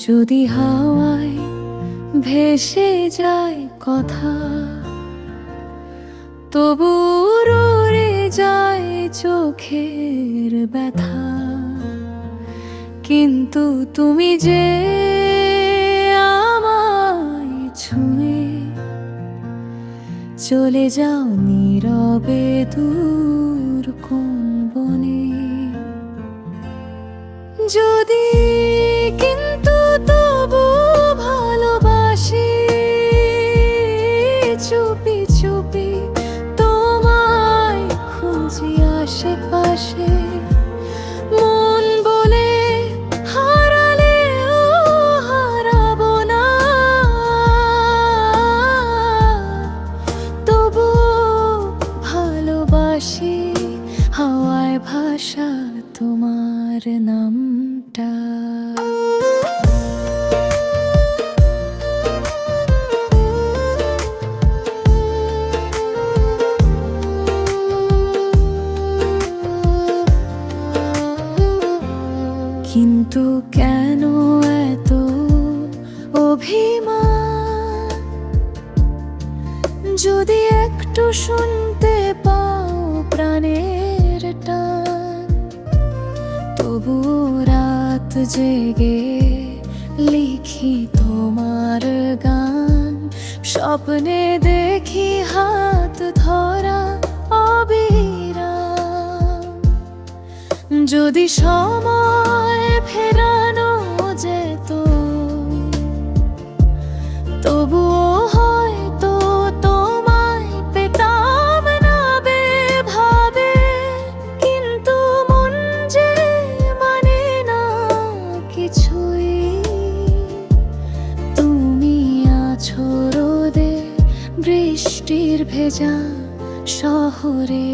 যদি হাওয়ায় ভেসে যায় কথা, তবু রয়ে যায় চোখের ব্যথা। কিন্তু তুমি যে আমায় ছুঁয়ে চলে যাও নীরবে দূর কোন বনে। যদি কিন্তু তবু ভালোবাসি চুপি চুপি তোমায় খুঁজি আশেপাশে। মন বলে হারালেও হারাবো না, তবু ভালোবাসি হাওয়ায় ভাষা তোমার নামটা। কিন্তু কেন এত অভিমান, যদি একটু শুনতে পাও প্রাণের টান। তবু রাত জেগে লিখি তোমার গান, স্বপ্নে দেখি হাত ধরা অবিরাম। যদি সময় ফেরানো যেত, তবুও হয়তো তোমায় পেতাম না বেভাবে। কিন্তু মন যে মানে না কিছুই, তুমি আছো রোদে বৃষ্টির ভেজা শহরে।